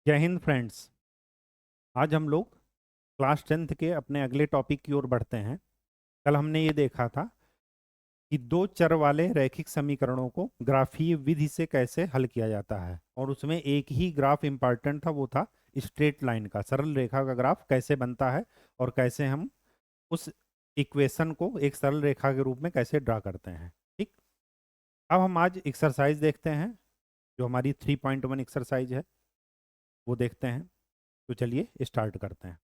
जय हिंद फ्रेंड्स। आज हम लोग क्लास 10th के अपने अगले टॉपिक की ओर बढ़ते हैं। कल हमने ये देखा था कि दो चर वाले रैखिक समीकरणों को ग्राफीय विधि से कैसे हल किया जाता है, और उसमें एक ही ग्राफ इम्पॉर्टेंट था, वो था स्ट्रेट लाइन का, सरल रेखा का ग्राफ कैसे बनता है और कैसे हम उस इक्वेशन को एक सरल रेखा के रूप में कैसे ड्रा करते हैं। ठीक। अब हम आज एक्सरसाइज देखते हैं, जो हमारी 3.1 एक्सरसाइज है, वो देखते हैं। तो चलिए स्टार्ट करते हैं।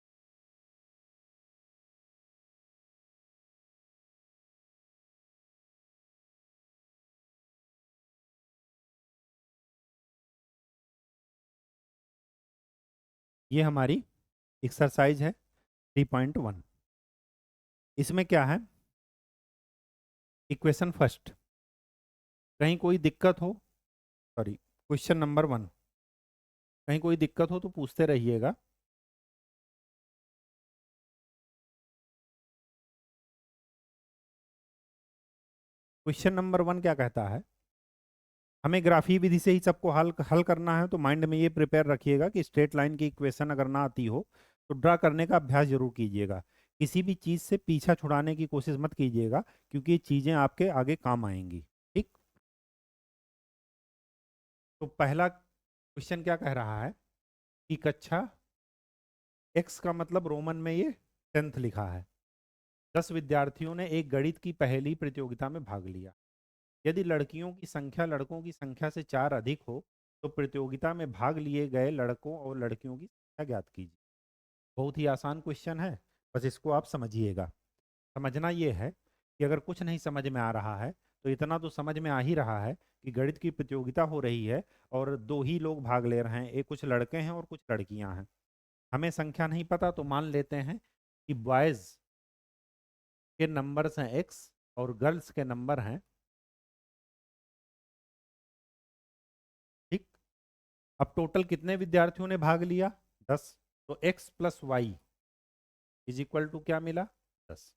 ये हमारी एक्सरसाइज है 3.1। इसमें क्या है, इक्वेशन फर्स्ट। कहीं कोई दिक्कत हो, सॉरी, क्वेश्चन नंबर 1, कहीं कोई दिक्कत हो तो पूछते रहिएगा। क्वेश्चन नंबर 1 क्या कहता है, हमें ग्राफीय विधि से ही सबको हल हल करना है। तो माइंड में ये प्रिपेयर रखिएगा कि स्ट्रेट लाइन की इक्वेशन अगर ना आती हो तो ड्रा करने का अभ्यास जरूर कीजिएगा। किसी भी चीज़ से पीछा छुड़ाने की कोशिश मत कीजिएगा, क्योंकि ये चीज़ें आपके आगे काम आएंगी। ठीक। तो पहला क्वेश्चन क्या कह रहा है कि कक्षा एक्स का मतलब रोमन में ये 10th लिखा है। 10 विद्यार्थियों ने एक गणित की पहेली प्रतियोगिता में भाग लिया। यदि लड़कियों की संख्या लड़कों की संख्या से 4 अधिक हो तो प्रतियोगिता में भाग लिए गए लड़कों और लड़कियों की संख्या ज्ञात कीजिए। बहुत ही आसान क्वेश्चन है, बस इसको आप समझिएगा। समझना ये है कि अगर कुछ नहीं समझ में आ रहा है तो इतना तो समझ में आ ही रहा है कि गणित की प्रतियोगिता हो रही है और दो ही लोग भाग ले रहे हैं, एक कुछ लड़के हैं और कुछ लड़कियां हैं। हमें संख्या नहीं पता तो मान लेते हैं कि बॉयज़ के नंबर्स हैं एक्स और गर्ल्स के नंबर हैं। ठीक। अब टोटल कितने विद्यार्थियों ने भाग लिया? 10। तो x plus Y is equal to क्या मिला? 10।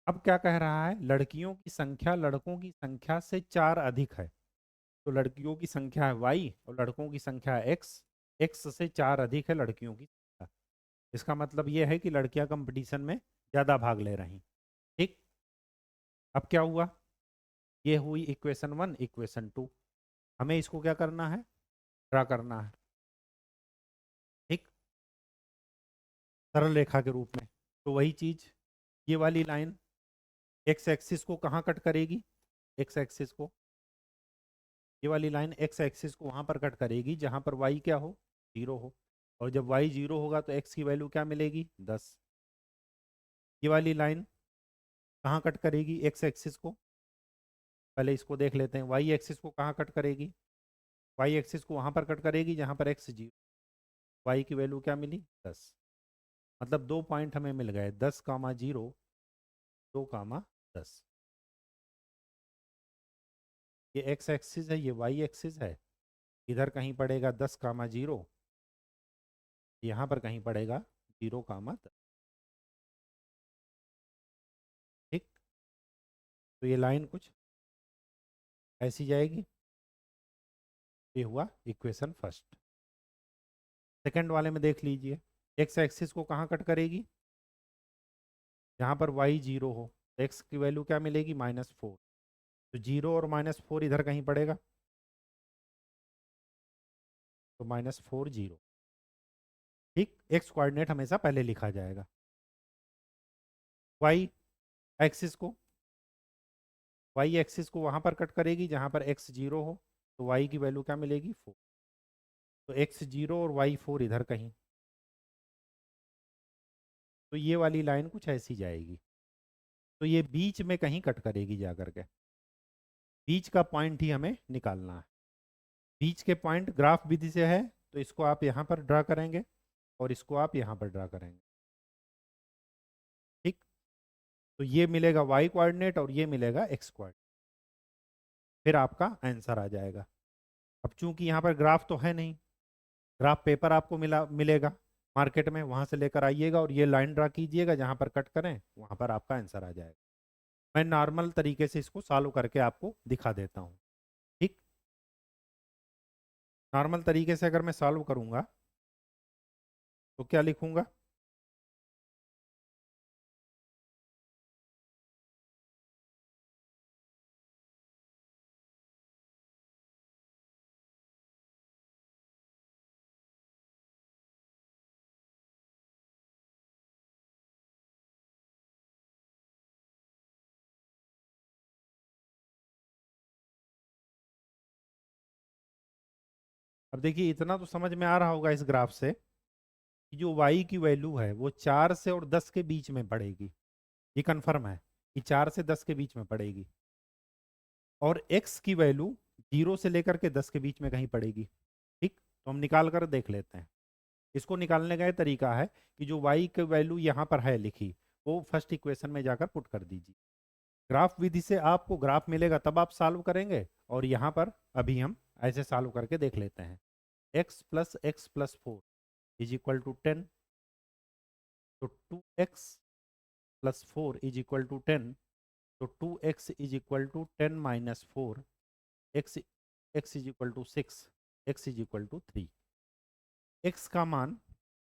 अब क्या कह रहा है, लड़कियों की संख्या लड़कों की संख्या से 4 अधिक है। तो लड़कियों की संख्या है y और लड़कों की संख्या है x। x से 4 अधिक है लड़कियों की संख्या। इसका मतलब यह है कि लड़कियां कंपटीशन में ज़्यादा भाग ले रही। ठीक। अब क्या हुआ, ये हुई इक्वेशन 1। इक्वेशन 2, हमें इसको क्या करना है, ड्रा करना है। ठीक। सरल रेखा के रूप में। तो वही चीज, ये वाली लाइन एक्स एक्सिस को कहाँ कट करेगी? एक्स एक्सिस को, ये वाली लाइन एक्स एक्सिस को वहां पर कट करेगी जहां पर वाई क्या हो? 0 हो। और जब वाई 0 होगा तो एक्स की वैल्यू क्या मिलेगी? 10। ये वाली लाइन कहाँ कट करेगी एक्स एक्सिस को? पहले इसको देख लेते हैं। वाई एक्सिस को कहाँ कट करेगी? वाई एक्सिस को वहां पर कट करेगी जहां पर एक्स 0। वाई की वैल्यू क्या मिली? 10। मतलब 2 पॉइंट हमें मिल गए, 10,0, 2,10। ये एक्स एक्सिस है, ये वाई एक्सिस है। इधर कहीं पड़ेगा 10,0, यहाँ पर कहीं पड़ेगा 0,10। ठीक। तो ये लाइन कुछ ऐसी जाएगी। ये हुआ इक्वेशन फर्स्ट। सेकंड वाले में देख लीजिए, एक्स एक्सिस को कहाँ कट करेगी? जहाँ पर वाई 0 हो। एक्स की वैल्यू क्या मिलेगी? -4। तो 0 और -4 इधर कहीं पड़ेगा, तो -4 0। ठीक। एक्स कोऑर्डिनेट हमेशा पहले लिखा जाएगा। वाई एक्सिस को, वाई एक्सिस को वहाँ पर कट करेगी जहाँ पर एक्स 0 हो। तो वाई की वैल्यू क्या मिलेगी? 4। तो एक्स 0 और वाई 4 इधर कहीं। तो ये वाली लाइन कुछ ऐसी जाएगी। तो ये बीच में कहीं कट करेगी जा करके। बीच का पॉइंट ही हमें निकालना है। बीच के पॉइंट ग्राफ विधि से है, तो इसको आप यहाँ पर ड्रा करेंगे और इसको आप यहाँ पर ड्रा करेंगे। ठीक। तो ये मिलेगा वाई कोऑर्डिनेट और ये मिलेगा एक्स कोऑर्डिनेट। फिर आपका आंसर आ जाएगा। अब चूंकि यहाँ पर ग्राफ तो है नहीं, ग्राफ पेपर आपको मिलेगा मार्केट में, वहाँ से लेकर आइएगा और ये लाइन ड्रा कीजिएगा, जहाँ पर कट करें वहाँ पर आपका आंसर आ जाएगा। मैं नॉर्मल तरीके से इसको सॉल्व करके आपको दिखा देता हूँ। ठीक। नॉर्मल तरीके से अगर मैं सॉल्व करूंगा तो क्या लिखूंगा? अब देखिए, इतना तो समझ में आ रहा होगा इस ग्राफ से कि जो y की वैल्यू है वो 4 से और 10 के बीच में पड़ेगी। ये कंफर्म है कि 4 से 10 के बीच में पड़ेगी। और x की वैल्यू 0 से लेकर के 10 के बीच में कहीं पड़ेगी। ठीक, तो हम निकाल कर देख लेते हैं। इसको निकालने का ये तरीका है कि जो y की वैल्यू यहाँ पर है लिखी, वो फर्स्ट इक्वेशन में जाकर पुट कर दीजिए। ग्राफ विधि से आपको ग्राफ मिलेगा तब आप सॉल्व करेंगे, और यहाँ पर अभी हम ऐसे सॉल्व करके देख लेते हैं। x+x+4 इज इक्वल टू 10, तो 2x+4 इज इक्वल टू 10, तो 2x is equal to 10 minus 4, x is equal to 6, x is equal to 3। x का मान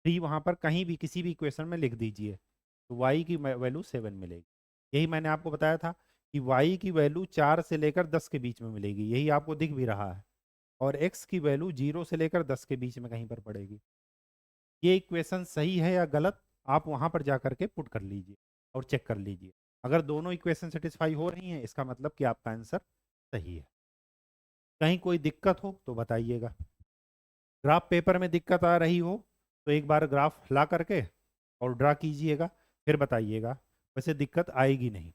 3 वहाँ पर कहीं भी किसी भी इक्वेशन में लिख दीजिए, तो y की वैल्यू 7 मिलेगी। यही मैंने आपको बताया था कि y की वैल्यू 4 से लेकर 10 के बीच में मिलेगी, यही आपको दिख भी रहा है। और x की वैल्यू 0 से लेकर 10 के बीच में कहीं पर पड़ेगी। ये इक्वेशन सही है या गलत, आप वहां पर जा करके पुट कर लीजिए और चेक कर लीजिए। अगर दोनों इक्वेशन सेटिस्फाई हो रही हैं, इसका मतलब कि आपका आंसर सही है। कहीं कोई दिक्कत हो तो बताइएगा। ग्राफ पेपर में दिक्कत आ रही हो तो एक बार ग्राफ ला करके और ड्रा कीजिएगा, फिर बताइएगा। वैसे दिक्कत आएगी नहीं।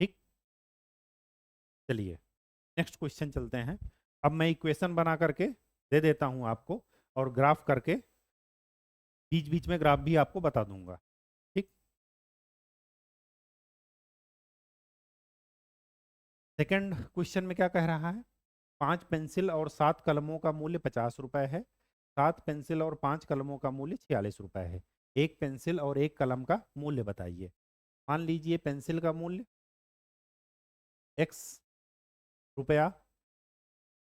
ठीक, चलिए नेक्स्ट क्वेश्चन चलते हैं। अब मैं इक्वेशन बना करके दे देता हूं आपको, और ग्राफ करके बीच बीच में ग्राफ भी आपको बता दूंगा। ठीक, सेकंड क्वेश्चन में क्या कह रहा है? 5 पेंसिल और 7 कलमों का मूल्य 50 रुपए है। 7 पेंसिल और 5 कलमों का मूल्य 46 रुपए है। एक पेंसिल और एक कलम का मूल्य बताइए। मान लीजिए पेंसिल का मूल्य x रुपया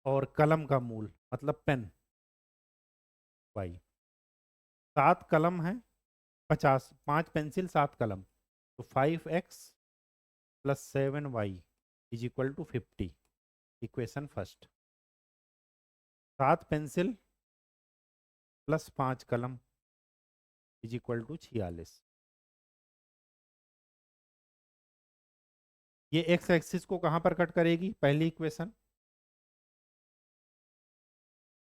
और कलम का मूल्य मतलब पेन y। 7 कलम है 50, 5 पेंसिल 7 कलम, तो 5x plus 7y is equal to 50। Equation first. 7 pencil plus 5 कलम इज इक्वल टू 46। ये एक्स एक्सिस को कहां पर कट करेगी? पहली इक्वेशन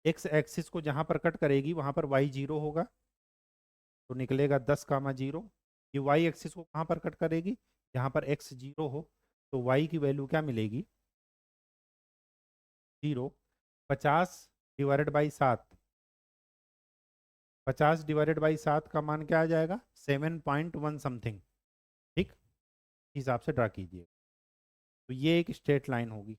एक्स एक्सिस को जहां पर कट करेगी वहां पर y 0 होगा, तो निकलेगा 10, 0। ये y एक्सिस को कहां पर कट करेगी? जहां पर x 0 हो, तो y की वैल्यू क्या मिलेगी? 0। 50 डिवाइडेड बाई 7, 50 डिवाइडेड बाई 7 का मान क्या आ जाएगा? 7.1 समथिंग। ठीक, इस हिसाब से ड्रा कीजिए। तो ये एक स्ट्रेट लाइन होगी।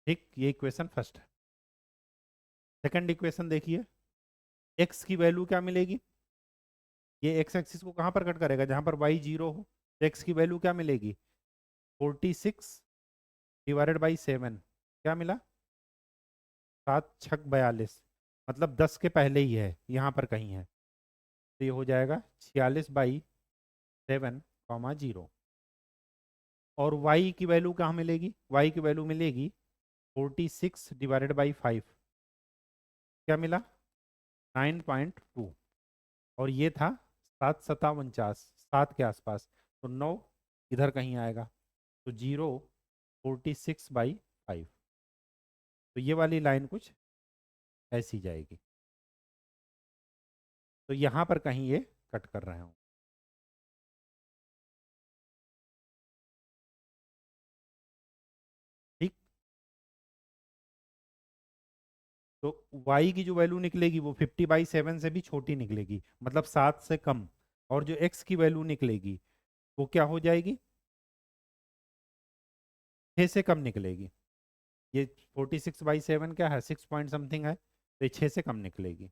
ठीक, ये इक्वेशन फर्स्ट है। सेकंड इक्वेशन देखिए, x की वैल्यू क्या मिलेगी? ये x एक्सिस को कहां पर कट करेगा? जहां पर y 0 हो, तो x की वैल्यू क्या मिलेगी? 46 डिवाइडेड बाई 7, क्या मिला? 7×6 = 42, मतलब 10 के पहले ही है, यहाँ पर कहीं है। तो ये हो जाएगा 46/7, 0। और y की वैल्यू कहाँ मिलेगी? y की वैल्यू मिलेगी 46 डिवाइडेड बाई 5, क्या मिला? 9.2। और ये था 7×7 = 49, 7 के आसपास, तो 9 इधर कहीं आएगा, तो 0, 46/5। तो ये वाली लाइन कुछ ऐसी जाएगी, तो यहाँ पर कहीं ये कट कर रहे हूँ। ठीक, तो y की जो वैल्यू निकलेगी वो 50/7 से भी छोटी निकलेगी, मतलब 7 से कम। और जो x की वैल्यू निकलेगी वो क्या हो जाएगी? 6 से कम निकलेगी। ये 46/7 क्या है? 6 पॉइंट समथिंग है, तो ये 6 से कम निकलेगी।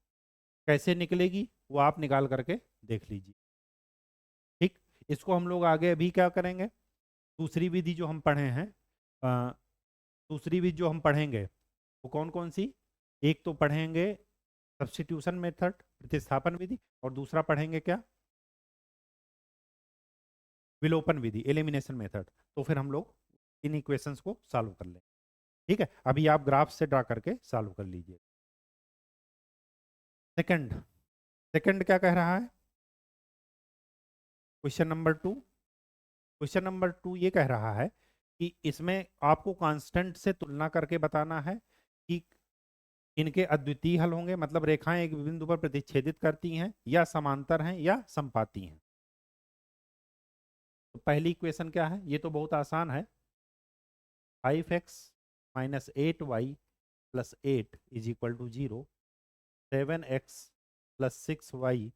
कैसे निकलेगी वो आप निकाल करके देख लीजिए। ठीक, इसको हम लोग आगे अभी क्या करेंगे, दूसरी विधि जो हम पढ़े हैं, अ, दूसरी विधि जो हम पढ़ेंगे वो कौन कौन सी, एक तो पढ़ेंगे सब्स्टिट्यूशन मेथड, प्रतिस्थापन विधि, और दूसरा पढ़ेंगे क्या, विलोपन विधि, एलिमिनेशन मेथड। तो फिर हम लोग इन इक्वेशंस को सॉल्व कर लेंगे। ठीक है, अभी आप ग्राफ से ड्रा करके सॉल्व कर लीजिए। सेकंड, सेकंड क्या कह रहा है, क्वेश्चन नंबर 2, क्वेश्चन नंबर 2 ये कह रहा है कि इसमें आपको कांस्टेंट से तुलना करके बताना है कि इनके अद्वितीय हल होंगे, मतलब रेखाएं एक बिंदु पर प्रतिच्छेदित करती हैं, या समांतर हैं, या समपाती हैं। तो पहली इक्वेशन क्या है, ये तो बहुत आसान है, 5x minus 8y plus 8 is equal to 0, 7x plus 6y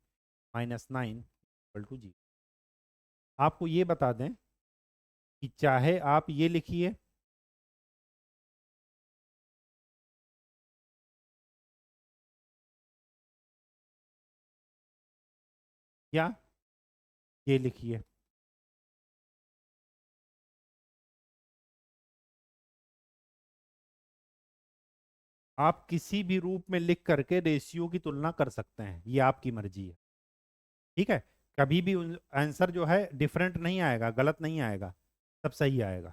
minus 9 equal to 0। आपको ये बता दें कि चाहे आप ये लिखिए या ये लिखिए, आप किसी भी रूप में लिख करके रेशियो की तुलना कर सकते हैं, ये आपकी मर्जी है। ठीक है, कभी भी आंसर जो है डिफरेंट नहीं आएगा, गलत नहीं आएगा, सब सही आएगा।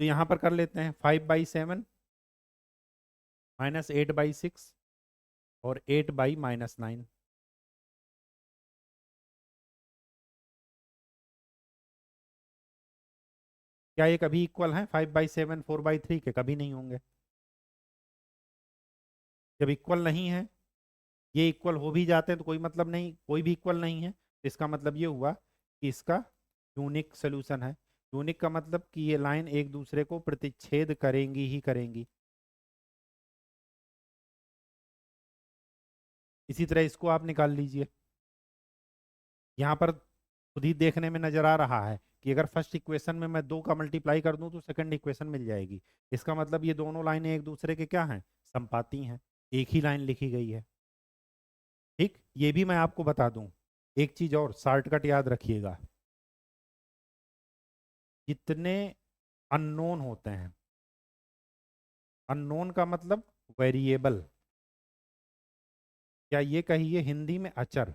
तो यहाँ पर कर लेते हैं 5/7 माइनस 8/6 और 8/-9। क्या ये कभी इक्वल है, 5/7 4/3 के? कभी नहीं होंगे। जब इक्वल नहीं है, ये इक्वल हो भी जाते हैं तो कोई मतलब नहीं, कोई भी इक्वल नहीं है, तो इसका मतलब ये हुआ कि इसका यूनिक सोल्यूशन है। यूनिक का मतलब कि ये लाइन एक दूसरे को प्रतिच्छेद करेंगी ही करेंगी। इसी तरह इसको आप निकाल लीजिए, यहाँ पर खुद ही देखने में नजर आ रहा है कि अगर फर्स्ट इक्वेशन में मैं 2 का मल्टीप्लाई कर दूं तो सेकंड इक्वेशन मिल जाएगी। इसका मतलब ये दोनों लाइनें एक दूसरे के क्या हैं, संपाती हैं, एक ही लाइन लिखी गई है। ठीक, ये भी मैं आपको बता दूं, एक चीज और शॉर्टकट याद रखिएगा, जितने अननोन होते हैं, अननोन का मतलब वेरिएबल, या ये कहिए हिंदी में अचर,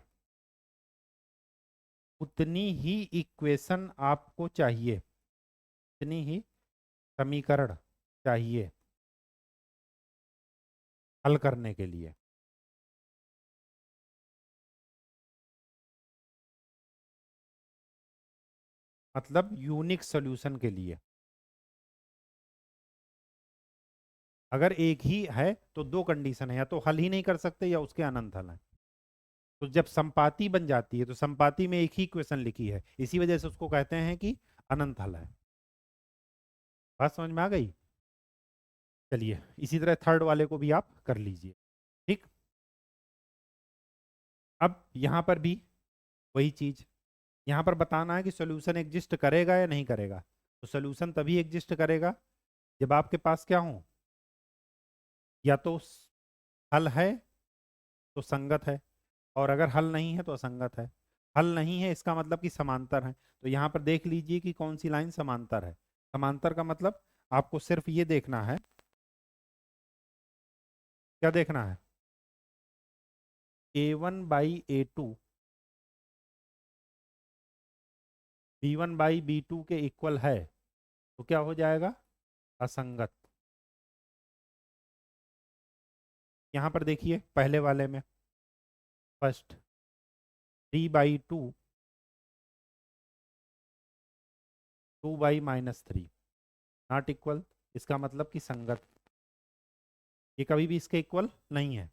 उतनी ही इक्वेशन आपको चाहिए, उतनी ही समीकरण चाहिए हल करने के लिए। मतलब यूनिक सॉल्यूशन के लिए। अगर एक ही है तो दो कंडीशन है, या तो हल ही नहीं कर सकते या उसके अनंत हल है। तो जब संपाती बन जाती है तो संपाती में एक ही इक्वेशन लिखी है, इसी वजह से उसको कहते हैं कि अनंत हल है। बात समझ में आ गई? चलिए, इसी तरह थर्ड वाले को भी आप कर लीजिए। ठीक, अब यहां पर भी वही चीज, यहां पर बताना है कि सोल्यूशन एग्जिस्ट करेगा या नहीं करेगा। तो सोल्यूशन तभी एग्जिस्ट करेगा जब आपके पास क्या हो, या तो हल है तो संगत है, और अगर हल नहीं है तो असंगत है। हल नहीं है इसका मतलब कि समांतर है। तो यहाँ पर देख लीजिए कि कौन सी लाइन समांतर है। समांतर का मतलब आपको सिर्फ ये देखना है, क्या देखना है, A1/A2 B1/B2 के इक्वल है तो क्या हो जाएगा, असंगत। यहाँ पर देखिए पहले वाले में, फर्स्ट 3/2 2/-3 नॉट इक्वल, इसका मतलब कि संगत, ये कभी भी इसके इक्वल नहीं है,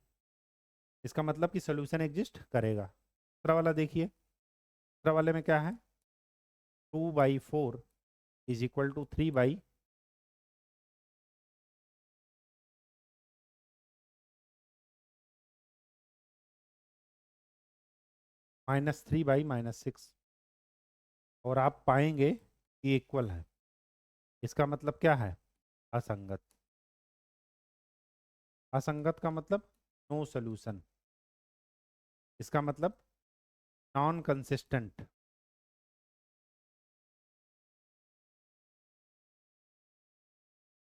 इसका मतलब कि सोल्यूशन एग्जिस्ट करेगा। दूसरा वाला देखिए, दूसरा वाले में क्या है, 2/4 इज इक्वल टू 3/, -3/-6, और आप पाएंगे कि इक्वल है, इसका मतलब क्या है, असंगत। असंगत का मतलब नो सोल्यूशन, इसका मतलब नॉन कंसिस्टेंट।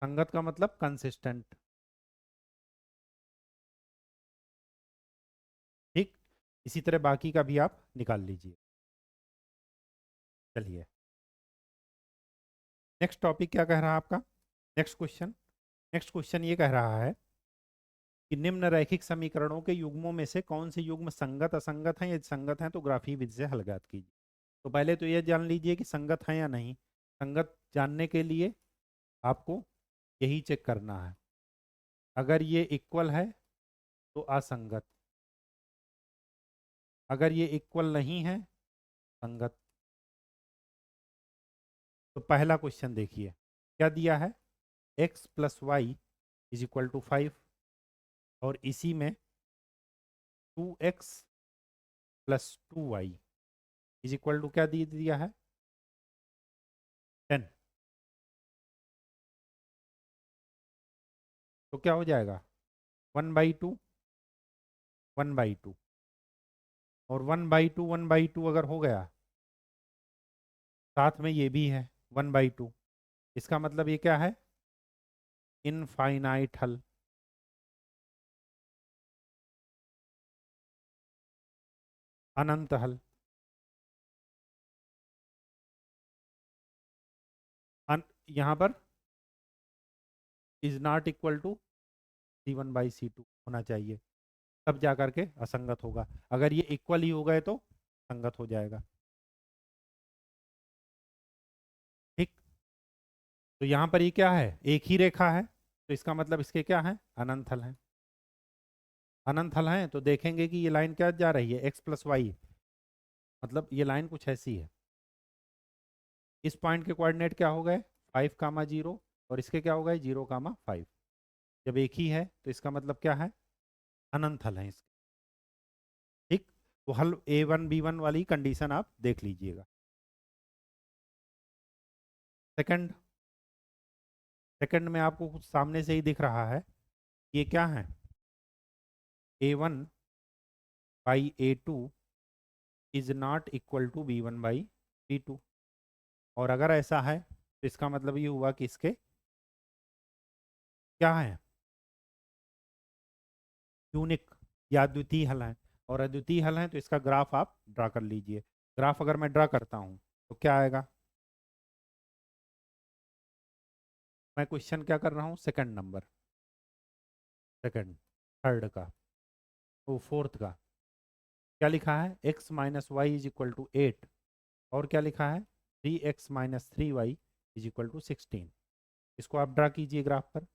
संगत का मतलब कंसिस्टेंट। ठीक, इसी तरह बाकी का भी आप निकाल लीजिए। चलिए, नेक्स्ट टॉपिक क्या कह रहा है आपका? नेक्स्ट क्वेश्चन ये कह रहा है कि निम्न रैखिक समीकरणों के युग्मों में से कौन से युग्म संगत असंगत हैं, यदि संगत हैं तो ग्राफीय विधि से हल ज्ञात कीजिए। तो पहले तो ये जान लीजिए कि संगत है या नहीं। संगत जानने के लिए आपको यही चेक करना है। अगर ये इक्वल है तो असंगत, अगर ये इक्वल नहीं है संगत। तो पहला क्वेश्चन देखिए क्या दिया है, x plus Y is equal to 5, और इसी में 2x plus 2y is equal to क्या दे दिया है, 10। तो क्या हो जाएगा, 1/2, 1/2, और 1/2 1/2 अगर हो गया, साथ में ये भी है 1/2। इसका मतलब ये क्या है, इनफाइनाइट हल। अनंत हल। यहाँ पर is not equal to C1/C2 होना चाहिए, तब जा करके असंगत होगा। अगर ये इक्वल ही हो गए तो संगत हो जाएगा। ठीक, तो यहाँ पर ये क्या है, एक ही रेखा है, तो इसका मतलब इसके क्या है, अनंत हल है। अनंत हल है तो देखेंगे कि ये लाइन क्या जा रही है, x प्लस वाई, मतलब ये लाइन कुछ ऐसी है। इस पॉइंट के कोऑर्डिनेट क्या हो गए, 5, 0, और इसके क्या हो गए, 0, 5। जब एक ही है तो इसका मतलब क्या है, अनंत हल है इसके। ठीक, तो हल A1 B1 वाली कंडीशन आप देख लीजिएगा। सेकंड, सेकंड में आपको कुछ सामने से ही दिख रहा है, ये क्या है, A1/A2 is not equal to B1/B2। और अगर ऐसा है तो इसका मतलब ये हुआ कि इसके क्या है, यूनिक या अद्वितीय हल है। और अद्वितीय हल है तो इसका ग्राफ आप ड्रा कर लीजिए। ग्राफ अगर मैं ड्रा करता हूँ तो क्या आएगा, मैं क्वेश्चन क्या कर रहा हूँ, सेकंड नंबर, सेकंड, थर्ड का, तो फोर्थ का क्या लिखा है, x minus Y is equal to 8, और क्या लिखा है 3x minus 3y is equal to 16। इसको आप ड्रा कीजिए ग्राफ पर।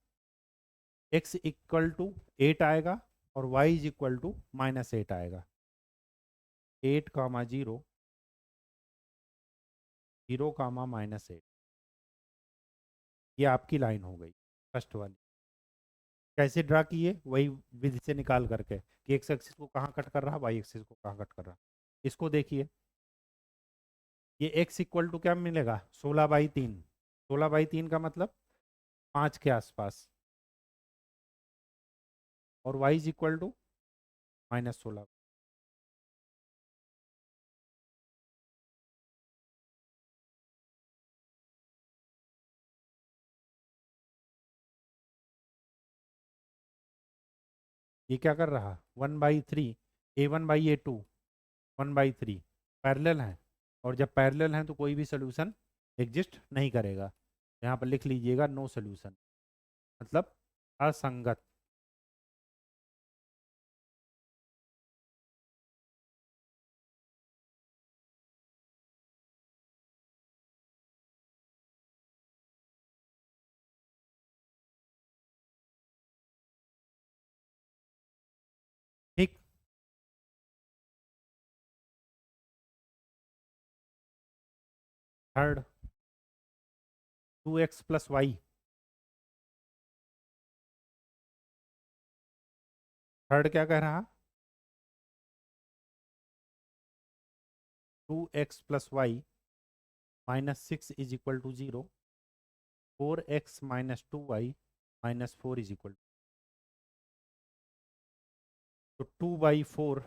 x इक्वल टू 8 आएगा और y इज इक्वल टू -8 आएगा। 8, 0, 0, -8, ये आपकी लाइन हो गई फर्स्ट वाली। कैसे ड्रा किए, वही विधि से निकाल करके कि एक्स एक्सिस को कहाँ कट कर रहा, वाई एक्सिस को कहाँ कट कर रहा। इसको देखिए, ये x इक्वल टू क्या मिलेगा, 16/3। 16/3 का मतलब 5 के आसपास, और y इज इक्वल टू -16। ये क्या कर रहा, 1/3, A1/A2 1/3 पैरेलल है, और जब पैरेलल हैं तो कोई भी सोल्यूशन एग्जिस्ट नहीं करेगा। यहाँ पर लिख लीजिएगा नो सोल्यूशन, मतलब असंगत। ठीक, third, 2x plus Y, third क्या कह रहा, 2x plus Y -6 is equal to 0, 4x minus 2y -4 is equal, तो 2/4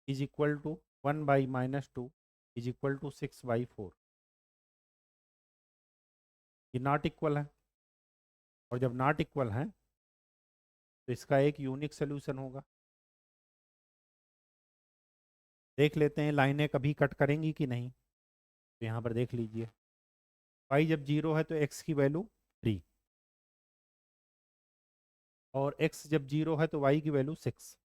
is equal to 1/-2 is equal to 6/4। ये नॉट इक्वल है, और जब नॉट इक्वल है तो इसका एक यूनिक सोल्यूशन होगा। देख लेते हैं लाइनें कभी कट करेंगी कि नहीं। तो यहाँ पर देख लीजिए, y जब 0 है तो x की वैल्यू 3, और x जब 0 है तो y की वैल्यू 6।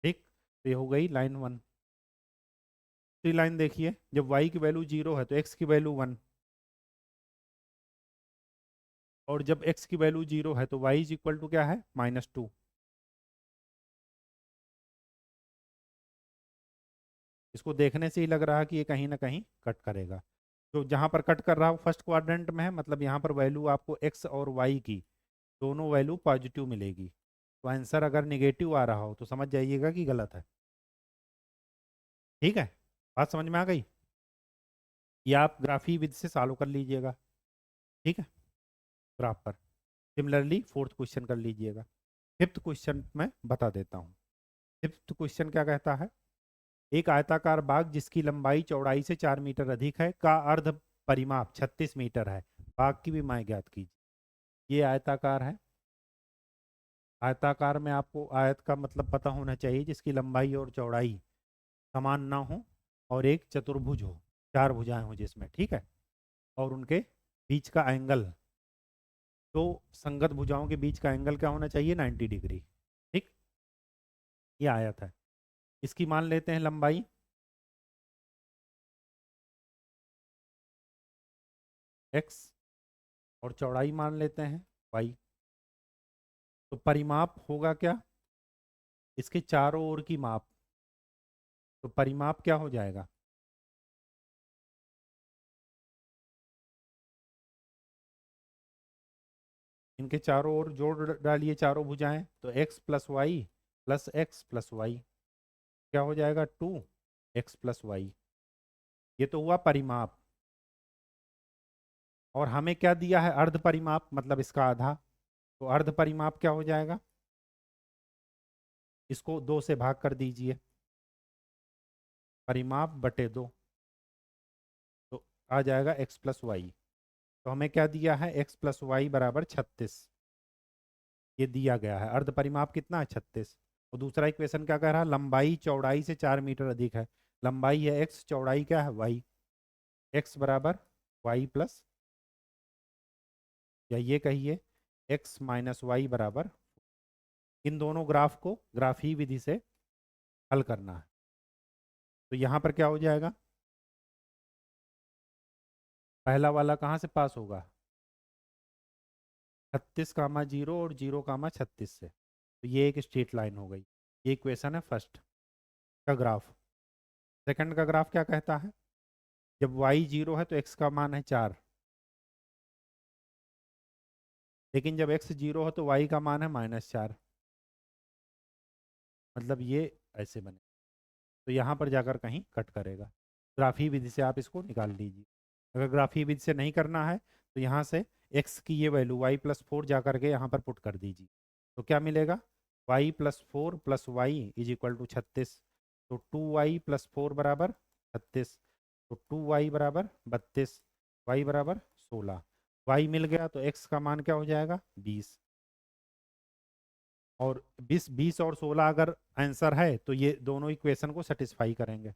ठीक, तो ये हो गई लाइन 1। दूसरी लाइन देखिए, जब y की वैल्यू 0 है तो x की वैल्यू 1, और जब x की वैल्यू 0 है तो y इज इक्वल टू क्या है, -2। इसको देखने से ही लग रहा है कि ये कहीं ना कहीं कट करेगा। तो जहाँ पर कट कर रहा हो फर्स्ट क्वाड्रेंट में है, मतलब यहाँ पर वैल्यू आपको x और y की दोनों वैल्यू पॉजिटिव मिलेगी। तो आंसर अगर निगेटिव आ रहा हो तो समझ जाइएगा कि गलत है। ठीक है, बात समझ में आ गई। या आप ग्राफी विद से सॉल्व कर लीजिएगा। ठीक है, ग्राफ पर। सिमिलरली फोर्थ क्वेश्चन कर लीजिएगा। फिफ्थ क्वेश्चन में बता देता हूँ। फिफ्थ क्वेश्चन क्या कहता है, एक आयताकार बाग जिसकी लंबाई चौड़ाई से 4 मीटर अधिक है का अर्ध परिमाप 36 मीटर है, बाग की विमाएं ज्ञात कीजिए। ये आयताकार है। आयताकार में आपको आयत का मतलब पता होना चाहिए जिसकी लंबाई और चौड़ाई समान ना हो, और एक चतुर्भुज हो, 4 भुजाएं हो जिसमें, ठीक है, और उनके बीच का एंगल, तो संगत भुजाओं के बीच का एंगल क्या होना चाहिए, 90 डिग्री। ठीक, ये आयत है। इसकी मान लेते हैं लंबाई x, और चौड़ाई मान लेते हैं y। तो परिमाप होगा क्या, इसके चारों ओर की माप। तो परिमाप क्या हो जाएगा, इनके चारों ओर जोड़ डालिए चारों भुजाएं, तो x plus Y plus X plus Y क्या हो जाएगा, 2x+y। ये तो हुआ परिमाप। और हमें क्या दिया है, अर्ध परिमाप, मतलब इसका आधा। तो अर्ध परिमाप क्या हो जाएगा, इसको 2 से भाग कर दीजिए, परिमाप बटे 2, तो आ जाएगा x+y। तो हमें क्या दिया है, x+y बराबर 36। ये दिया गया है, अर्ध परिमाप कितना है, 36। और दूसरा इक्वेशन क्या कह रहा है, लंबाई चौड़ाई से 4 मीटर अधिक है। लंबाई है x, चौड़ाई क्या है, y। x बराबर y प्लस, या ये कहिए x माइनस वाई बराबर। इन दोनों ग्राफ को ग्राफी विधि से हल करना है। तो यहाँ पर क्या हो जाएगा, पहला वाला कहाँ से पास होगा, 36, 0 और 0, 36 से। तो ये एक स्ट्रेट लाइन हो गई। ये इक्वेशन है फर्स्ट का ग्राफ। सेकंड का ग्राफ क्या कहता है, जब y 0 है तो x का मान है 4, लेकिन जब x 0 है तो y का मान है -4। मतलब ये ऐसे बने, तो यहाँ पर जाकर कहीं कट करेगा। ग्राफी विधि से आप इसको निकाल लीजिए। अगर ग्राफी विधि से नहीं करना है तो यहाँ से x की ये वैल्यू y+4 जा करके यहाँ पर पुट कर दीजिए। तो क्या मिलेगा, y+4 + y is equal to 36। तो 2y+4 बराबर 36, तो 2y बराबर 32, y बराबर 16। y मिल गया तो x का मान क्या हो जाएगा, 20। और 20 और 16 अगर आंसर है तो ये दोनों इक्वेशन को सेटिस्फाई करेंगे।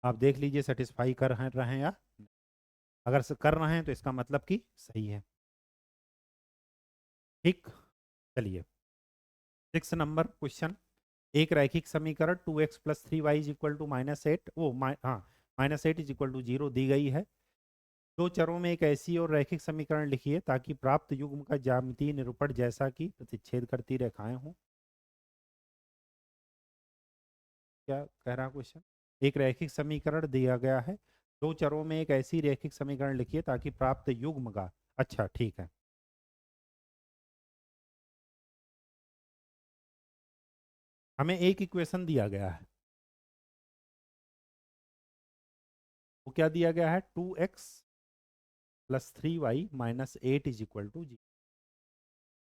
आप देख लीजिए सेटिस्फाई कर रहे हैं या नहीं। अगर कर रहे हैं तो इसका मतलब कि सही है। ठीक, चलिए 6 नंबर क्वेश्चन। एक रैखिक समीकरण 2x+3y इज इक्वल टू -8, हाँ, -8 इज इक्वल टू 0 दी गई है। दो चरों में एक ऐसी और रैखिक समीकरण लिखिए ताकि प्राप्त युग्म का ज्यामितीय निरूपण जैसा कि प्रतिच्छेद करती रेखाएं हों। क्या कह रहा क्वेश्चन, एक रैखिक समीकरण दिया गया है, दो चरों में एक ऐसी रैखिक समीकरण लिखिए ताकि प्राप्त युग्म का, अच्छा ठीक है, हमें एक इक्वेशन दिया गया है, वो क्या दिया गया है, 2x plus 3y minus 8 is equal to 0।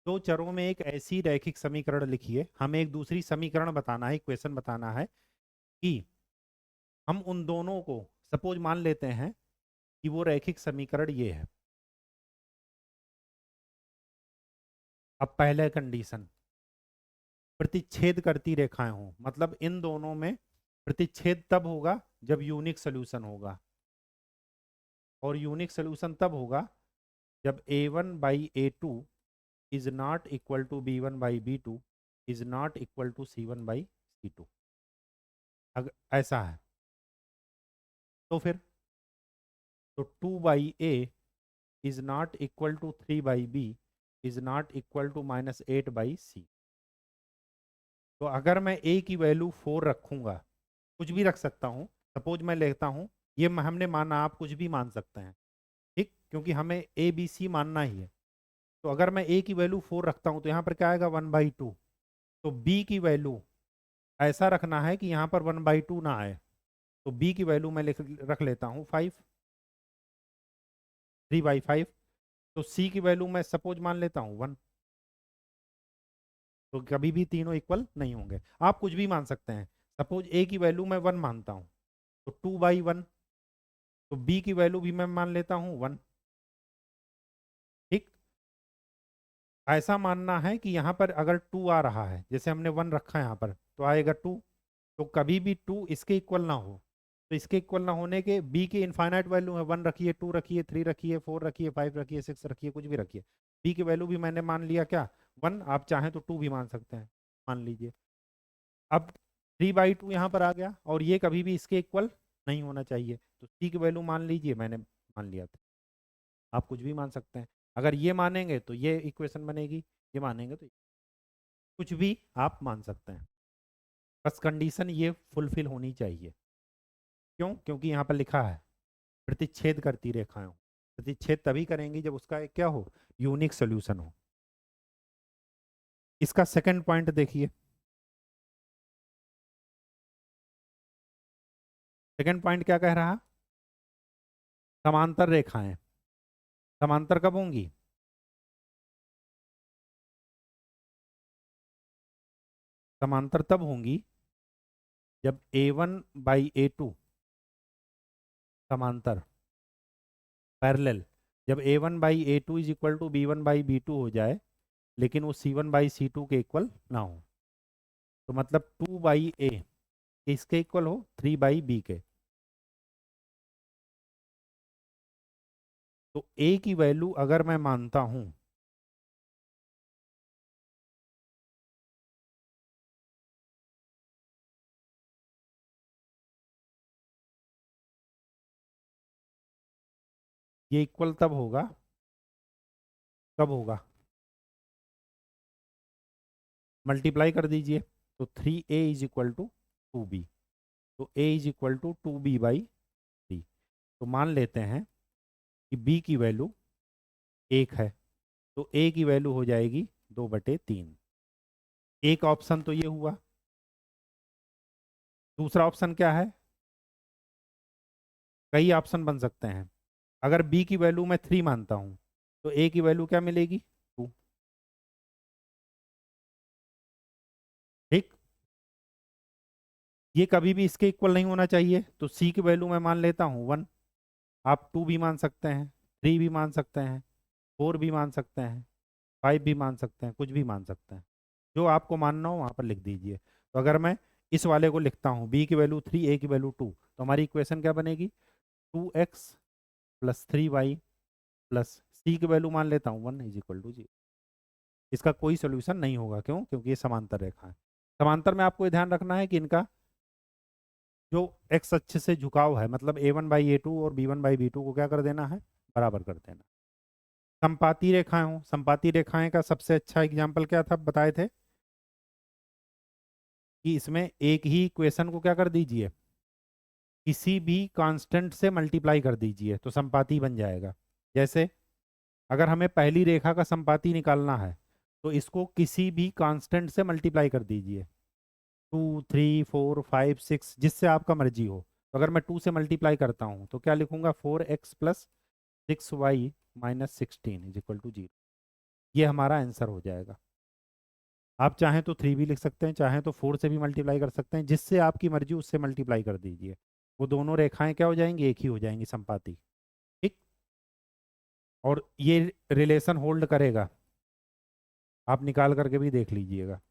दो चरों में एक ऐसी रैखिक समीकरण लिखिए, हमें एक दूसरी समीकरण बताना है, इक्वेशन बताना है कि हम उन दोनों को सपोज मान लेते हैं कि वो रैखिक समीकरण ये है। अब पहले कंडीशन, प्रतिच्छेद करती रेखाएं हों, मतलब इन दोनों में प्रतिच्छेद तब होगा जब यूनिक सोल्यूशन होगा, और यूनिक सोल्यूशन तब होगा जब a1/a2 is not equal to b1/b2 is not equal to c1/c2। अगर ऐसा है तो फिर तो 2/a is not equal to 3/b is not equal to -8/c। तो अगर मैं a की वैल्यू 4 रखूंगा, कुछ भी रख सकता हूं, सपोज मैं लेता हूं, ये हमने माना, आप कुछ भी मान सकते हैं, ठीक, क्योंकि हमें a b c मानना ही है। तो अगर मैं a की वैल्यू 4 रखता हूं तो यहाँ पर क्या आएगा, 1/2। तो b की वैल्यू ऐसा रखना है कि यहाँ पर 1/2 ना आए, तो b की वैल्यू मैं रख लेता हूँ 5, 3/5। तो c की वैल्यू मैं सपोज मान लेता हूँ 1। तो कभी भी तीनों इक्वल नहीं होंगे, आप कुछ भी मान सकते हैं। सपोज a की वैल्यू मैं 1 मानता हूँ तो 2/1, तो b की वैल्यू भी मैं मान लेता हूँ 1। ठीक, ऐसा मानना है कि यहाँ पर अगर 2 आ रहा है, जैसे हमने 1 रखा है यहाँ पर, तो आएगा 2। तो कभी भी 2 इसके इक्वल ना हो, तो इसके इक्वल ना होने के b की इनफाइनाइट वैल्यू है, 1 रखिए, 2 रखिए, 3 रखिए, 4 रखिए, 5 रखिए, 6 रखिए, कुछ भी रखिए, b की वैल्यू भी मैंने मान लिया क्या, 1। आप चाहें तो 2 भी मान सकते हैं, मान लीजिए। अब 3/2 यहाँ पर आ गया, और ये कभी भी इसके इक्वल नहीं होना चाहिए, तो c की वैल्यू मान लीजिए, मैंने मान लिया था। आप कुछ भी मान सकते हैं, अगर ये मानेंगे तो ये इक्वेशन बनेगी, ये मानेंगे तो कुछ भी आप मान सकते हैं, बस कंडीशन ये फुलफिल होनी चाहिए। क्यों, क्योंकि यहाँ पर लिखा है प्रतिच्छेद करती रेखाएं हो। प्रतिच्छेद तभी करेंगी जब उसका एक क्या हो, यूनिक सोल्यूशन हो। इसका सेकंड पॉइंट देखिए, सेकंड पॉइंट क्या कह रहा, समांतर रेखाएं समांतर कब होंगी, समांतर तब होंगी जब a1/a2 समांतर, पैरेलल, जब a1/a2 is equal to b1/b2 हो जाए, लेकिन वो c1/c2 के इक्वल ना हो। तो मतलब 2/a इसके इक्वल हो 3/b के। तो a की वैल्यू अगर मैं मानता हूं, ये इक्वल तब होगा, कब होगा, मल्टीप्लाई कर दीजिए, तो 3a is equal to 2b, तो a is equal to 2b/3। तो मान लेते हैं कि b की वैल्यू 1 है, तो a की वैल्यू हो जाएगी 2/3। एक ऑप्शन तो ये हुआ, दूसरा ऑप्शन क्या है, कई ऑप्शन बन सकते हैं। अगर b की वैल्यू मैं 3 मानता हूं तो a की वैल्यू क्या मिलेगी, 2। ठीक, ये कभी भी इसके इक्वल नहीं होना चाहिए, तो c की वैल्यू मैं मान लेता हूँ 1। आप 2 भी मान सकते हैं, 3 भी मान सकते हैं, 4 भी मान सकते हैं, 5 भी मान सकते हैं, कुछ भी मान सकते हैं, जो आपको मानना हो वहाँ पर लिख दीजिए। तो अगर मैं इस वाले को लिखता हूँ, b की वैल्यू 3, a की वैल्यू 2, तो हमारी इक्वेशन क्या बनेगी, 2x plus 3y plus c की वैल्यू मान लेता हूँ 1 इज इक्वल टू 0। इसका कोई सोल्यूशन नहीं होगा, क्यों, क्योंकि ये समांतर रेखा है। समांतर में आपको ये ध्यान रखना है कि इनका जो x अक्ष से झुकाव है, मतलब a1/a2 और b1/b2 को क्या कर देना है, बराबर कर देना। संपाती रेखाएं हो, संपाती रेखाएं का सबसे अच्छा एग्जाम्पल क्या था, बताए थे कि इसमें एक ही इक्वेशन को क्या कर दीजिए, किसी भी कांस्टेंट से मल्टीप्लाई कर दीजिए तो संपाती बन जाएगा। जैसे अगर हमें पहली रेखा का संपाती निकालना है, तो इसको किसी भी कांस्टेंट से मल्टीप्लाई कर दीजिए, 2, 3, 4, 5, 6, जिससे आपका मर्जी हो। तो अगर मैं 2 से मल्टीप्लाई करता हूँ तो क्या लिखूंगा, 4x plus 6y minus 16 is equal to 0। ये हमारा आंसर हो जाएगा। आप चाहें तो 3 भी लिख सकते हैं, चाहें तो 4 से भी मल्टीप्लाई कर सकते हैं, जिससे आपकी मर्जी उससे मल्टीप्लाई कर दीजिए। वो दोनों रेखाएं क्या हो जाएंगी, एक ही हो जाएंगी, संपाती। ठीक। और ये रिलेशन होल्ड करेगा, आप निकाल करके भी देख लीजिएगा।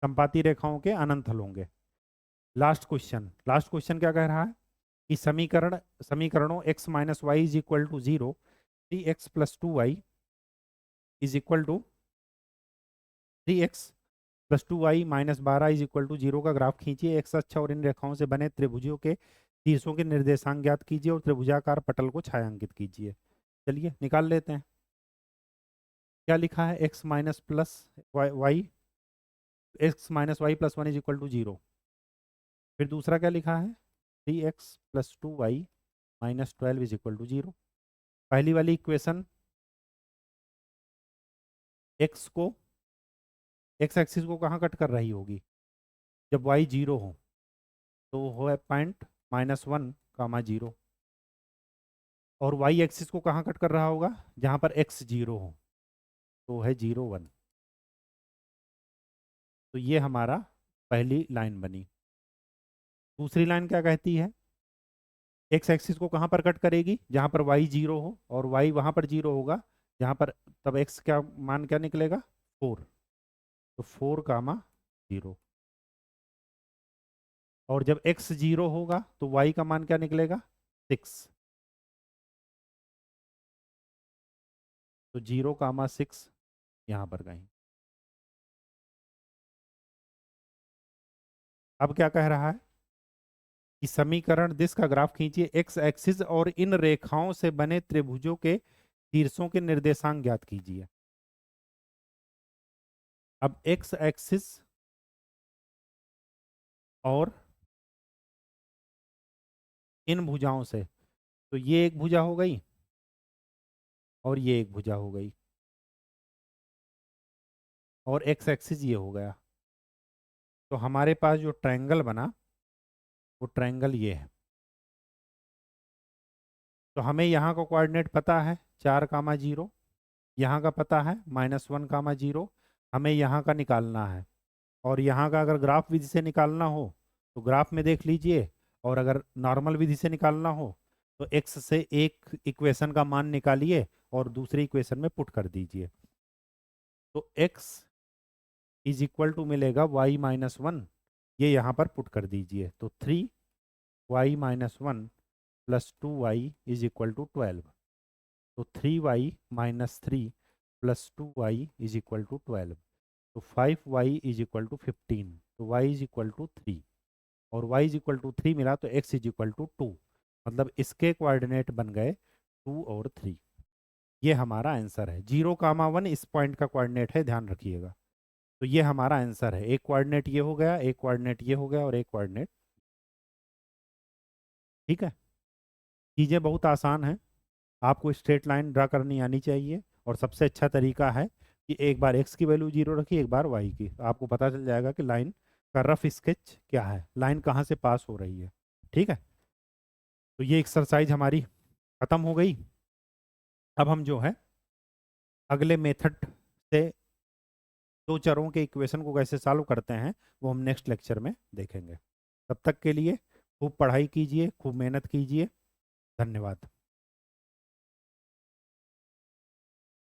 संपाती रेखाओं के अनंत हल होंगे। लास्ट क्वेश्चन क्या कह रहा है कि समीकरणों x minus Y is equal to 0, 3x plus 2y is equal to 3x plus 2y minus 12 is equal to 0 का ग्राफ खींचिए। एक्स अक्ष और इन रेखाओं से बने त्रिभुजों के शीर्षों के निर्देशांक ज्ञात कीजिए और त्रिभुजाकार पटल को छायांकित कीजिए। चलिए निकाल लेते हैं। क्या लिखा है, x minus plus Y, X minus Y plus 1 is equal to 0। फिर दूसरा क्या लिखा है, 3x plus 2y minus 12 is equal to 0। पहली वाली इक्वेशन x को, x एक्सिस को कहाँ कट कर रही होगी, जब y 0 हो तो वो है पॉइंट -1, 0। और y एक्सिस को कहाँ कट कर रहा होगा, जहाँ पर x 0 हो तो है 0, 1। तो ये हमारा पहली लाइन बनी। दूसरी लाइन क्या कहती है, x एक्सिस को कहाँ पर कट करेगी, जहाँ पर y 0 हो, और y वहाँ पर 0 होगा जहाँ पर, तब x क्या मान क्या निकलेगा, 4। तो 4, 0। और जब x 0 होगा तो y का मान क्या निकलेगा, 6। तो 0, 6 यहाँ पर कहीं। अब क्या कह रहा है कि समीकरण दिस का ग्राफ खींचिए, x एक्सिस और इन रेखाओं से बने त्रिभुजों के शीर्षों के निर्देशांक ज्ञात कीजिए। अब x एक्सिस और इन भुजाओं से, तो ये एक भुजा हो गई और ये एक भुजा हो गई, और x एक्सिस ये हो गया। तो हमारे पास जो ट्रायंगल बना वो ट्रायंगल ये है। तो हमें यहाँ का कोऑर्डिनेट पता है 4, 0, यहाँ का पता है -1, 0। हमें यहाँ का निकालना है, और यहाँ का अगर ग्राफ विधि से निकालना हो तो ग्राफ में देख लीजिए, और अगर नॉर्मल विधि से निकालना हो तो x से एक इक्वेशन का मान निकालिए और दूसरी इक्वेशन में पुट कर दीजिए। तो x इज इक्वल टू मिलेगा y माइनस 1, ये यहाँ पर पुट कर दीजिए। तो 3y minus 1 plus 2y is equal to 12। तो 3y minus 3 plus 2y is equal to 12। तो 5y इज इक्वल टू 15। तो y इज इक्वल टू 3, और y इज इक्वल टू 3 मिला तो x इज इक्वल टू 2। मतलब इसके कोऑर्डिनेट बन गए 2 और 3। ये हमारा आंसर है। 0, 1 इस पॉइंट का कोऑर्डिनेट है, ध्यान रखिएगा। तो ये हमारा आंसर है। एक कोऑर्डिनेट ये हो गया, एक कोऑर्डिनेट ये हो गया, और एक कोऑर्डिनेट। ठीक है, चीज़ें बहुत आसान हैं। आपको स्ट्रेट लाइन ड्रा करनी आनी चाहिए, और सबसे अच्छा तरीका है कि एक बार x की वैल्यू 0 रखिए, एक बार y की। तो आपको पता चल जाएगा कि लाइन का रफ स्केच क्या है, लाइन कहाँ से पास हो रही है। ठीक है, तो ये एक्सरसाइज हमारी ख़त्म हो गई। अब हम जो है अगले मेथड से दो चरों के इक्वेशन को कैसे सॉल्व करते हैं वो हम नेक्स्ट लेक्चर में देखेंगे। तब तक के लिए खूब पढ़ाई कीजिए, खूब मेहनत कीजिए। धन्यवाद।